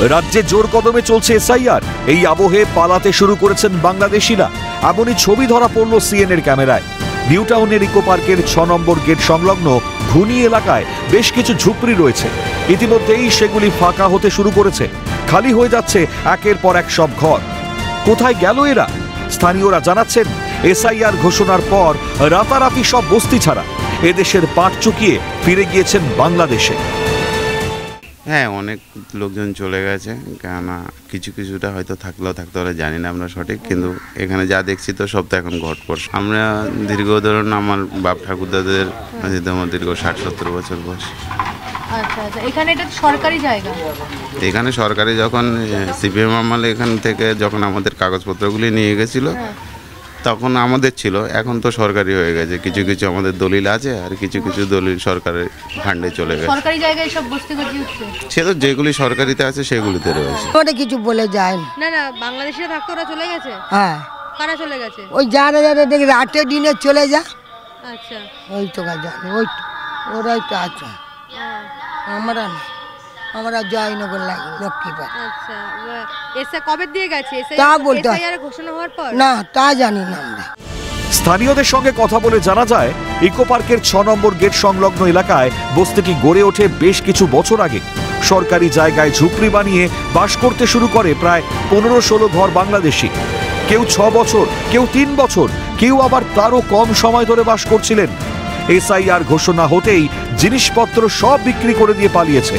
রাজ্যে জোর কদমে চলছে এসআইআর। এই আবহে পালাতে শুরু করেছেন বাংলাদেশিরা। এমনই ছবি ধরা পড়ল সিএনএর ক্যামেরায়। নিউ টাউনের ইকো পার্কের 6 নম্বর গেট সংলগ্ন ঘুনি এলাকায় বেশ কিছু ঝুপড়ি রয়েছে। ইতিমধ্যেই সেগুলি ফাঁকা হতে শুরু করেছে। খালি হয়ে যাচ্ছে একের পর এক সব ঘর। কোথায় গেল এরা? স্থানীয়রা জানাচ্ছেন, এসআইআর ঘোষণার পর রাতারাতি সব বস্তি ছাড়া এদেশের পাট চুকিয়ে ফিরে গিয়েছেন বাংলাদেশে। হ্যাঁ, অনেক লোকজন চলে গেছে, কেননা কিছুটা হয়তো থাকলেও থাকতে পারে, জানি না আমরা সঠিক, কিন্তু এখানে যা দেখছি তো সব তো এখন ঘটপর। আমরা দীর্ঘ ধরুন আমার বাপ ঠাকুরদাদের দীর্ঘ 60-70 বছর বয়স। আচ্ছা আচ্ছা, এখানে এটা সরকারি জায়গা? এখানে সরকারি, যখন সিপিএম আমলে এখান থেকে যখন আমাদের কাগজপত্রগুলি নিয়ে গেছিল তখন আমাদের ছিল, এখন তো সরকারি হয়ে গেছে। কিছু আমাদের দলিল আছে, আর কিছু দলিল সরকারের ফান্ডে চলে গেছে। সরকারি জায়গায় সব বস্তি গজি উঠছে, সে তো যেগুলি সরকারিতে আছে সেগুলিতে রয়েছে। ওটা কিছু বলে যায় না। না, বাংলাদেশিরা থাকতো, ওরা চলে গেছে? হ্যাঁ। কারা চলে গেছে? ওই যারা দেখি রাতে দিনে চলে যা। আচ্ছা, ওই তো জানে, ওরাই তো আছে। আমরা না, আমরা জয়নগর লাগি লক্ষ্মীপাড়। আচ্ছা, এসে কবে দিয়ে গেছে? তা বলতে ঘোষণা হওয়ার পর? না, তা জানি না আমরা। স্থানীয়দের সঙ্গে কথা বলে জানা যায়, ইকো পার্কের 6 নম্বর গেট সংলগ্ন এলাকায় বস্তিটি গড়ে ওঠে বেশ কিছু বছর আগে। সরকারি জায়গায় ঝুপড়ি বানিয়ে বাস করতে শুরু করে প্রায় 15-16 ঘর বাংলাদেশি। কেউ 6 বছর, কেউ 3 বছর, কেউ আবার তারও কম সময় ধরে বাস করছিলেন। এসআইআর ঘোষণা হতেই জিনিসপত্র সব বিক্রি করে দিয়ে পালিয়েছে।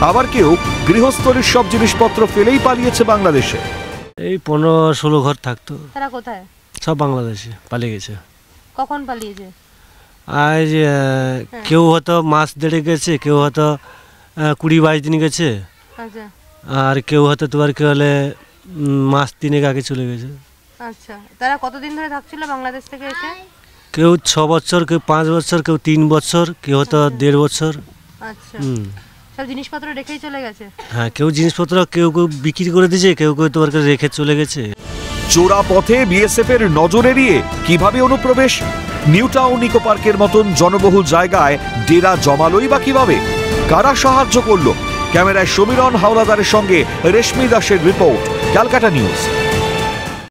আবার কেউ গৃহস্থলীর সব জিনিসপত্র ফেলেই পালিয়েছে বাংলাদেশে। এই 15-16 ঘর থাকতো। তারা কোথায়? সব বাংলাদেশে পালিয়ে গেছে। কখন পালিয়েছে? আজ কেউ হয়তো মাস দেড়ে গেছে, কেউ হয়তো 20-22 দিন গেছে। আচ্ছা। আর কেউ হয়তো তোমার কি হলে মাস 3 আগে চলে গেছে। আচ্ছা, তারা কতদিন ধরে থাকছিল বাংলাদেশ থেকে এসে? কেউ 6 বছর, কেউ 5 বছর, কেউ 3 বছর, কেউ হয়তো 1.5 বছর। আচ্ছা, সব জিনিসপত্র রেখেই চলে গেছে? হ্যাঁ, কেউ জিনিসপত্র কেউ বিক্রি করে দিয়েছে, কেউ তোমার রেখে চলে গেছে। চোরা পথে বিএসএফ এর নজর এড়িয়ে কিভাবে অনুপ্রবেশ? নিউ টাউন ইকো পার্কের মতন জনবহুল জায়গায় ডেরা জমালোই বা কিভাবে? কারা সাহায্য করলো? ক্যামেরায় সমীরণ হাওলাদারের সঙ্গে রেশমি দাসের রিপোর্ট, ক্যালকাটা নিউজ।